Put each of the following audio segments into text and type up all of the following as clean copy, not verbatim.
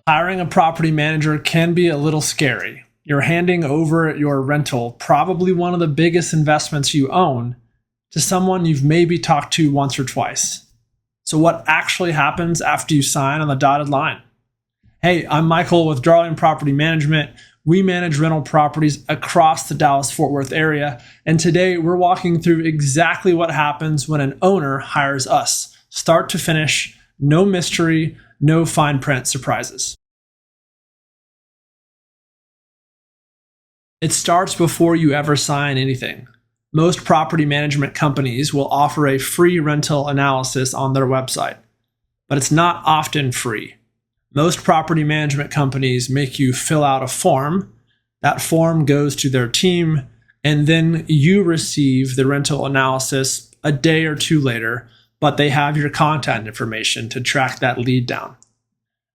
Hiring a property manager can be a little scary. You're handing over your rental, probably one of the biggest investments you own, to someone you've maybe talked to once or twice. So what actually happens after you sign on the dotted line? Hey, I'm Michael with Darling Property Management. We manage rental properties across the Dallas-Fort Worth area, and today we're walking through exactly what happens when an owner hires us. Start to finish, no mystery, no fine print surprises. It starts before you ever sign anything. Most property management companies will offer a free rental analysis on their website, but it's not often free. Most property management companies make you fill out a form. That form goes to their team, and then you receive the rental analysis a day or two later, but they have your contact information to track that lead down.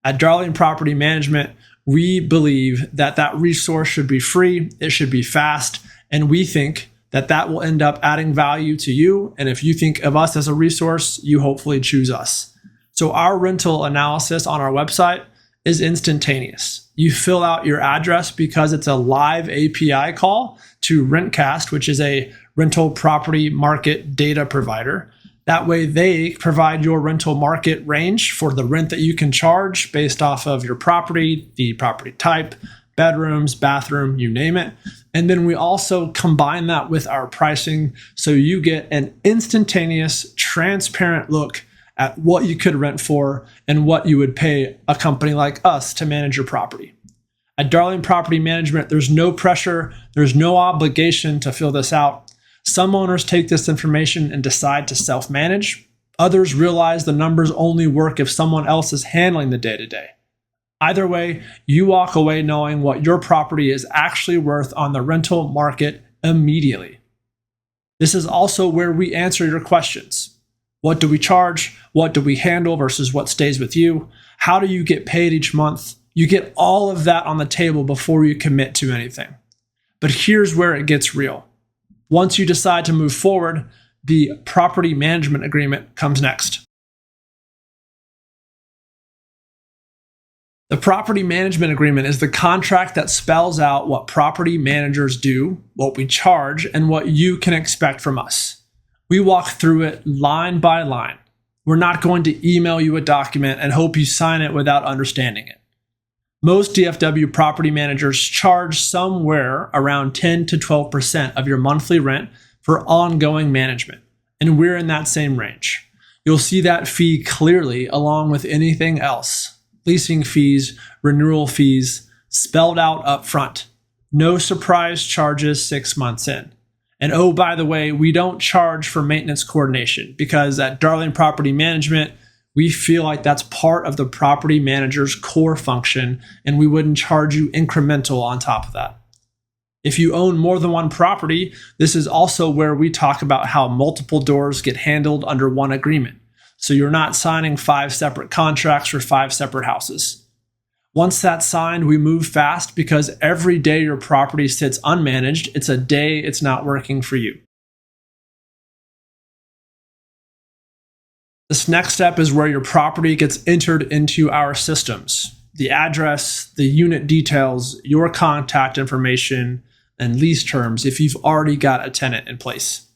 At Darling Property Management, we believe that that resource should be free, it should be fast, and we think that that will end up adding value to you. And if you think of us as a resource, you hopefully choose us. So our rental analysis on our website is instantaneous. You fill out your address because it's a live API call to Rentcast, which is a rental property market data provider. That way they provide your rental market range for the rent that you can charge based off of your property, the property type, bedrooms, bathroom, you name it. And then we also combine that with our pricing so you get an instantaneous, transparent look at what you could rent for and what you would pay a company like us to manage your property. At Darling Property Management, there's no pressure, there's no obligation to fill this out. Some owners take this information and decide to self-manage. Others realize the numbers only work if someone else is handling the day-to-day. Either way, you walk away knowing what your property is actually worth on the rental market immediately. This is also where we answer your questions. What do we charge? What do we handle versus what stays with you? How do you get paid each month? You get all of that on the table before you commit to anything. But here's where it gets real. Once you decide to move forward, the property management agreement comes next. The property management agreement is the contract that spells out what property managers do, what we charge, and what you can expect from us. We walk through it line by line. We're not going to email you a document and hope you sign it without understanding it. Most DFW property managers charge somewhere around 10 to 12% of your monthly rent for ongoing management, and we're in that same range. You'll see that fee clearly along with anything else. Leasing fees, renewal fees, spelled out up front. No surprise charges 6 months in. And oh, by the way, we don't charge for maintenance coordination because at Darling Property Management, we feel like that's part of the property manager's core function, and we wouldn't charge you incremental on top of that. If you own more than one property, this is also where we talk about how multiple doors get handled under one agreement. So you're not signing 5 separate contracts for 5 separate houses. Once that's signed, we move fast because every day your property sits unmanaged, it's a day it's not working for you. This next step is where your property gets entered into our systems. The address, the unit details, your contact information, and lease terms if you've already got a tenant in place.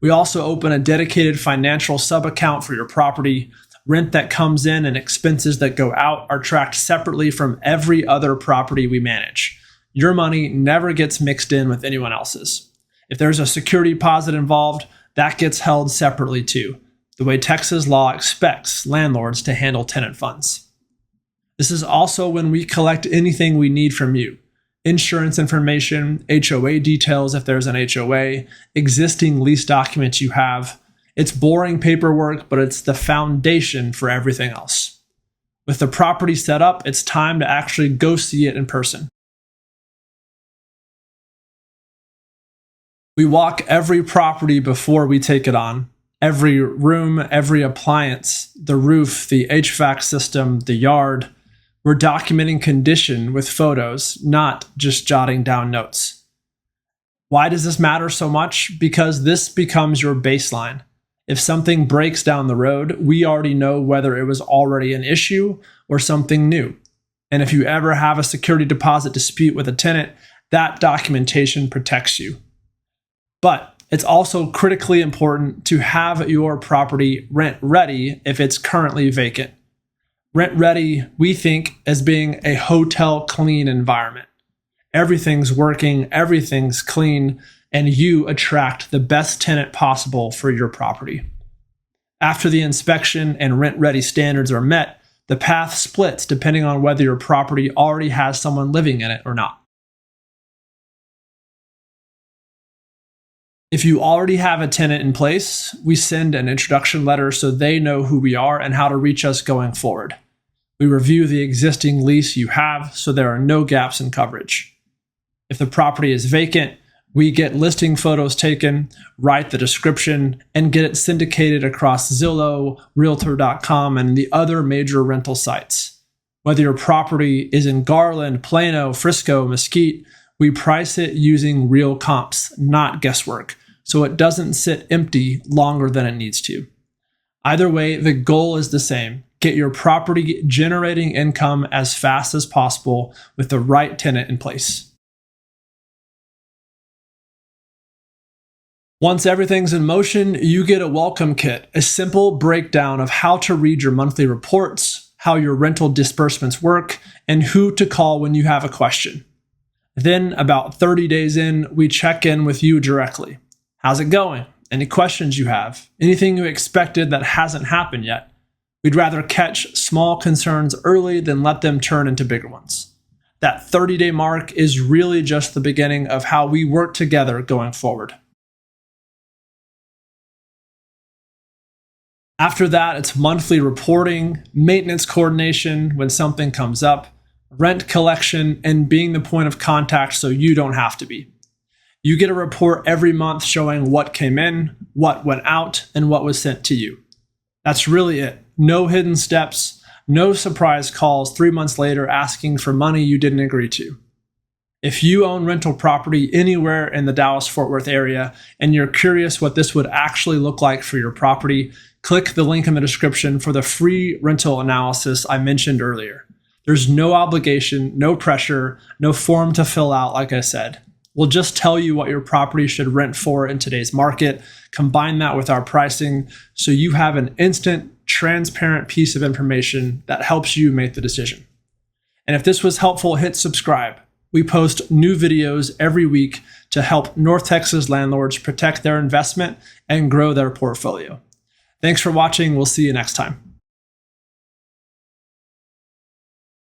We also open a dedicated financial sub-account for your property. Rent that comes in and expenses that go out are tracked separately from every other property we manage. Your money never gets mixed in with anyone else's. If there's a security deposit involved, that gets held separately too, the way Texas law expects landlords to handle tenant funds. This is also when we collect anything we need from you. Insurance information, HOA details if there's an HOA, existing lease documents you have. It's boring paperwork, but it's the foundation for everything else. With the property set up, it's time to actually go see it in person. We walk every property before we take it on. Every room, every appliance, the roof, the HVAC system, the yard. We're documenting condition with photos, not just jotting down notes. Why does this matter so much? Because this becomes your baseline. If something breaks down the road, we already know whether it was already an issue or something new. And if you ever have a security deposit dispute with a tenant, that documentation protects you. But it's also critically important to have your property rent ready if it's currently vacant. Rent ready, we think, as being a hotel clean environment. Everything's working, everything's clean, and you attract the best tenant possible for your property. After the inspection and rent ready standards are met, the path splits depending on whether your property already has someone living in it or not. If you already have a tenant in place, we send an introduction letter so they know who we are and how to reach us going forward. We review the existing lease you have so there are no gaps in coverage. If the property is vacant, we get listing photos taken, write the description, and get it syndicated across Zillow, Realtor.com, and the other major rental sites. Whether your property is in Garland, Plano, Frisco, Mesquite, we price it using real comps, not guesswork, so it doesn't sit empty longer than it needs to. Either way, the goal is the same. Get your property generating income as fast as possible with the right tenant in place. Once everything's in motion, you get a welcome kit, a simple breakdown of how to read your monthly reports, how your rental disbursements work, and who to call when you have a question. Then, about 30 days in, we check in with you directly. How's it going? Any questions you have? Anything you expected that hasn't happened yet? We'd rather catch small concerns early than let them turn into bigger ones. That 30-day mark is really just the beginning of how we work together going forward. After that, it's monthly reporting, maintenance coordination when something comes up, rent collection, and being the point of contact so you don't have to be. You get a report every month showing what came in, what went out, and what was sent to you. That's really it. No hidden steps, no surprise calls 3 months later asking for money you didn't agree to. If you own rental property anywhere in the Dallas-Fort Worth area and you're curious what this would actually look like for your property, click the link in the description for the free rental analysis I mentioned earlier. There's no obligation, no pressure, no form to fill out, like I said. We'll just tell you what your property should rent for in today's market, combine that with our pricing so you have an instant, transparent piece of information that helps you make the decision. And if this was helpful, hit subscribe. We post new videos every week to help North Texas landlords protect their investment and grow their portfolio. Thanks for watching. We'll see you next time.